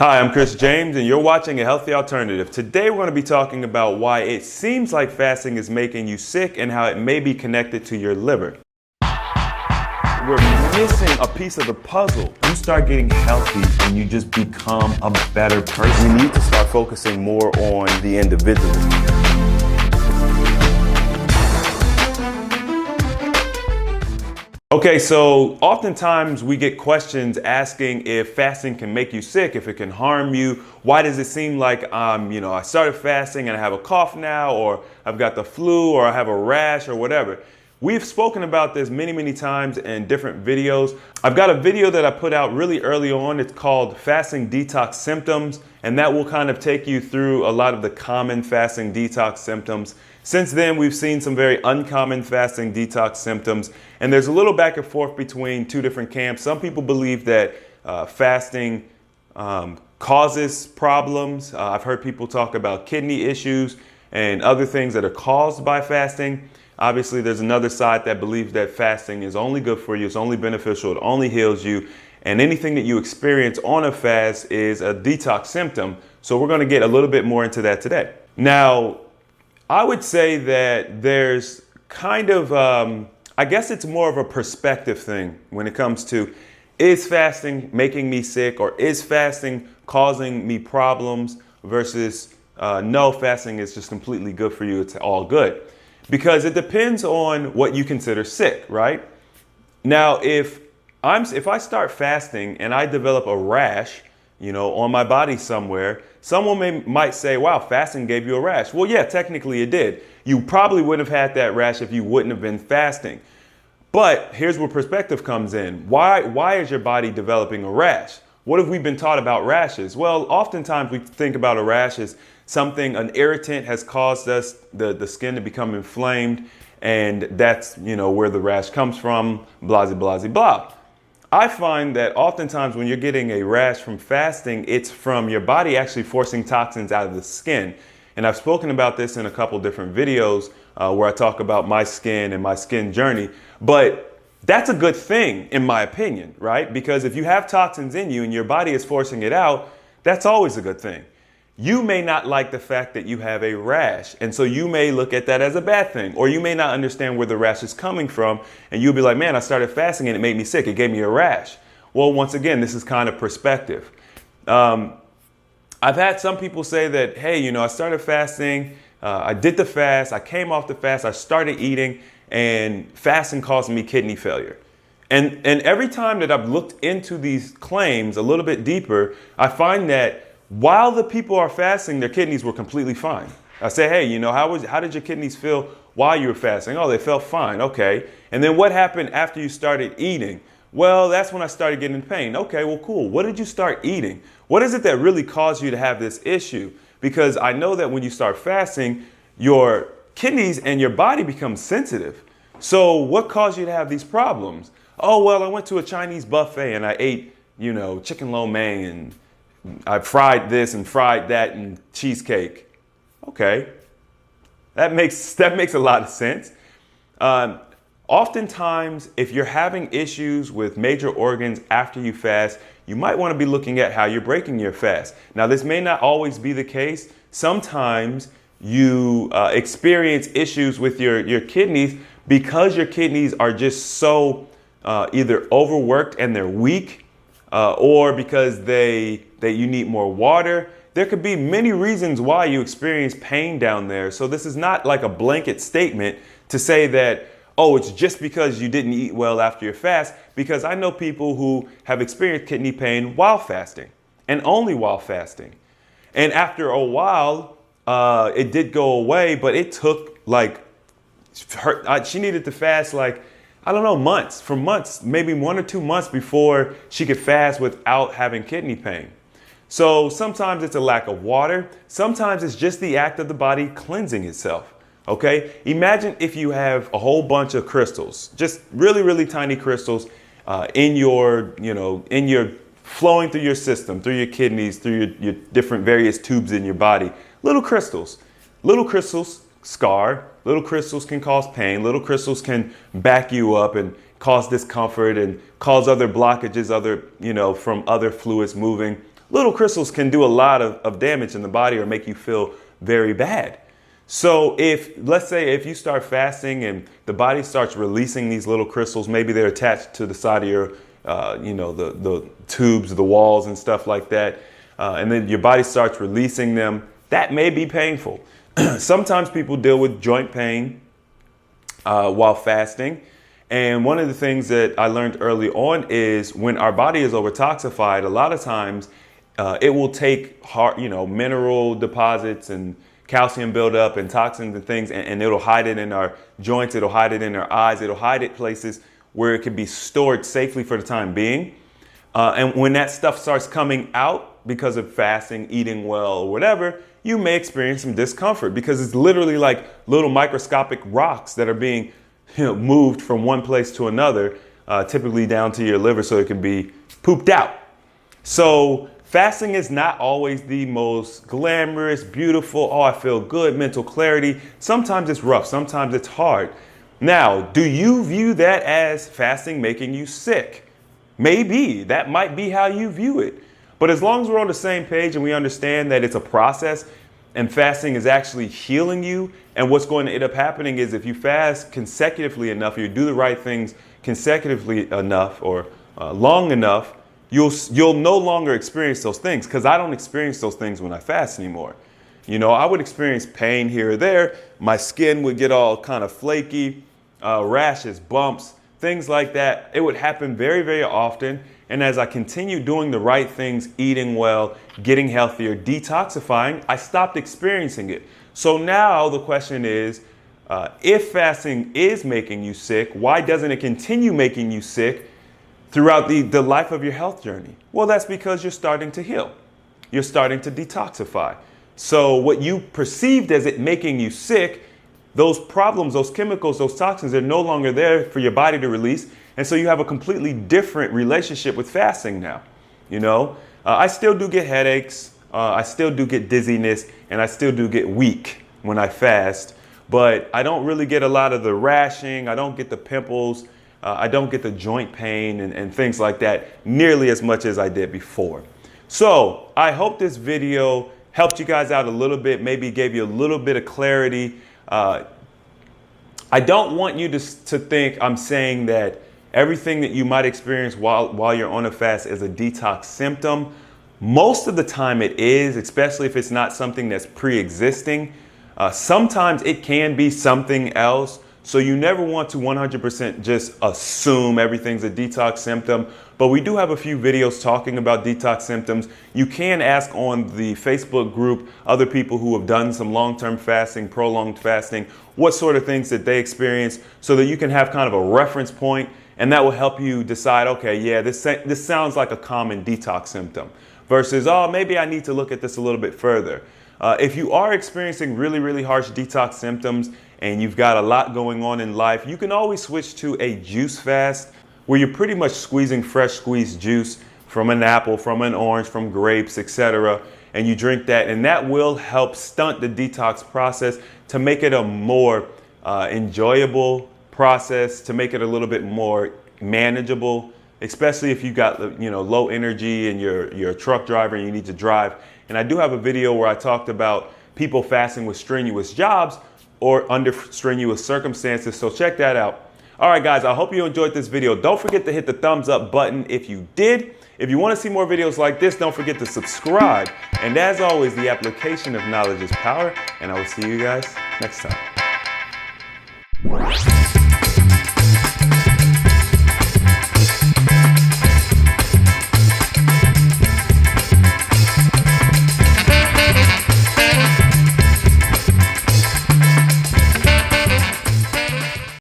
Hi, I'm Chris James, and you're watching A Healthy Alternative. Today we're going to be talking about why it seems like fasting is making you sick and how it may be connected to your liver. We're missing a piece of the puzzle. You start getting healthy and you just become a better person. We need to start focusing more on the individual. Okay, so oftentimes we get questions asking if fasting can make you sick, if it can harm you. Why does it seem like I started fasting and I have a cough now, or I've got the flu, or I have a rash, or whatever. We've spoken about this many times in different videos. I've got a video that I put out really early on. It's called Fasting Detox Symptoms, and that will kind of take you through a lot of the common fasting detox symptoms. Since then, we've seen some very uncommon fasting detox symptoms, and there's a little back and forth between two different camps. Some people believe that fasting causes problems. I've heard people talk about kidney issues and other things that are caused by fasting. Obviously, there's another side that believes that fasting is only good for you, it's only beneficial, it only heals you, and anything that you experience on a fast is a detox symptom. So we're going to get a little bit more into that today. Now, I would say that there's kind of, I guess it's more of a perspective thing when it comes to, is fasting making me sick, or is fasting causing me problems, versus no, fasting is just completely good for you, it's all good. Because it depends on what you consider sick, right? Now, if I start fasting and I develop a rash, on my body somewhere, someone might say, wow, fasting gave you a rash. Well, yeah, technically it did. You probably wouldn't have had that rash if you wouldn't have been fasting. But here's where perspective comes in. Why is your body developing a rash? What have we been taught about rashes? Well, oftentimes we think about a rash as an irritant has caused us the skin to become inflamed, and that's, where the rash comes from, blah, blah, blah, blah. I find that oftentimes when you're getting a rash from fasting, it's from your body actually forcing toxins out of the skin. And I've spoken about this in a couple different videos where I talk about my skin and my skin journey. But that's a good thing, in my opinion, right? Because if you have toxins in you and your body is forcing it out, that's always a good thing. You may not like the fact that you have a rash, and so you may look at that as a bad thing, or you may not understand where the rash is coming from, and you'll be like, man, I started fasting and it made me sick. It gave me a rash. Well, once again, this is kind of perspective. I've had some people say that, hey, I started fasting, I did the fast, I came off the fast, I started eating, and fasting caused me kidney failure. And every time that I've looked into these claims a little bit deeper, I find that while the people are fasting, their kidneys were completely fine. I say, hey, how did your kidneys feel while you were fasting? Oh, they felt fine. Okay. And then what happened after you started eating? Well, that's when I started getting pain. Okay, well, cool. What did you start eating? What is it that really caused you to have this issue? Because I know that when you start fasting, your kidneys and your body become sensitive. So what caused you to have these problems? Oh, well, I went to a Chinese buffet and I ate, chicken lo mein, and I fried this and fried that and cheesecake. Okay, that makes a lot of sense. Oftentimes, if you're having issues with major organs after you fast, you might want to be looking at how you're breaking your fast. Now, this may not always be the case. Sometimes you experience issues with your kidneys because your kidneys are just so either overworked and they're weak, or because you need more water. There could be many reasons why you experience pain down there. So this is not like a blanket statement to say that, oh, it's just because you didn't eat well after your fast, because I know people who have experienced kidney pain while fasting, and only while fasting. And after a while, it did go away, but it took she needed to fast months, maybe 1 or 2 months before she could fast without having kidney pain. So sometimes it's a lack of water. Sometimes it's just the act of the body cleansing itself. Okay. Imagine if you have a whole bunch of crystals, just really tiny crystals, in your flowing through your system, through your kidneys, through your different various tubes in your body. Little crystals scar. Little crystals can cause pain. Little crystals can back you up and cause discomfort and cause other blockages, from other fluids moving. little crystals can do a lot of damage in the body or make you feel very bad. So let's say if you start fasting and the body starts releasing these little crystals, maybe they're attached to the side of your, the tubes, the walls and stuff like that, and then your body starts releasing them, that may be painful. Sometimes people deal with joint pain while fasting. And one of the things that I learned early on is when our body is overtoxified, a lot of times it will take mineral deposits and calcium buildup and toxins and things, and it'll hide it in our joints, it'll hide it in our eyes, it'll hide it places where it can be stored safely for the time being. And when that stuff starts coming out because of fasting, eating well, or whatever, you may experience some discomfort because it's literally like little microscopic rocks that are being moved from one place to another, typically down to your liver so it can be pooped out. So fasting is not always the most glamorous, beautiful, oh, I feel good, mental clarity. Sometimes it's rough, sometimes it's hard. Now, do you view that as fasting making you sick? Maybe, that might be how you view it. But as long as we're on the same page and we understand that it's a process and fasting is actually healing you, and what's going to end up happening is if you fast consecutively enough, or you do the right things consecutively enough or long enough, you'll no longer experience those things, because I don't experience those things when I fast anymore. I would experience pain here or there. My skin would get all kind of flaky, rashes, bumps, things like that. It would happen very, very often. And as I continued doing the right things, eating well, getting healthier, detoxifying, I stopped experiencing it. So now the question is, if fasting is making you sick, why doesn't it continue making you sick throughout the life of your health journey? Well, that's because you're starting to heal. You're starting to detoxify. So what you perceived as it making you sick, those problems, those chemicals, those toxins, they're no longer there for your body to release. And so you have a completely different relationship with fasting now. I still do get headaches. I still do get dizziness, and I still do get weak when I fast. But I don't really get a lot of the rashing. I don't get the pimples. I don't get the joint pain and things like that nearly as much as I did before. So I hope this video helped you guys out a little bit, maybe gave you a little bit of clarity. I don't want you to think I'm saying that everything that you might experience while you're on a fast is a detox symptom. Most of the time it is, especially if it's not something that's pre-existing. Sometimes it can be something else. So you never want to 100% just assume everything's a detox symptom. But we do have a few videos talking about detox symptoms. You can ask on the Facebook group other people who have done some long-term fasting, prolonged fasting, what sort of things that they experience, so that you can have kind of a reference point, and that will help you decide, okay, yeah, this sounds like a common detox symptom, versus, oh, maybe I need to look at this a little bit further. If you are experiencing really, really harsh detox symptoms and you've got a lot going on in life, you can always switch to a juice fast, where you're pretty much squeezing fresh squeezed juice from an apple, from an orange, from grapes, etc. And you drink that, and that will help stunt the detox process to make it a more enjoyable process, to make it a little bit more manageable, especially if you got low energy and you're a truck driver and you need to drive. And I do have a video where I talked about people fasting with strenuous jobs or under strenuous circumstances, so check that out. All right, guys, I hope you enjoyed this video. Don't forget to hit the thumbs up button if you did. If you want to see more videos like this, don't forget to subscribe. And as always, the application of knowledge is power, and I will see you guys next time.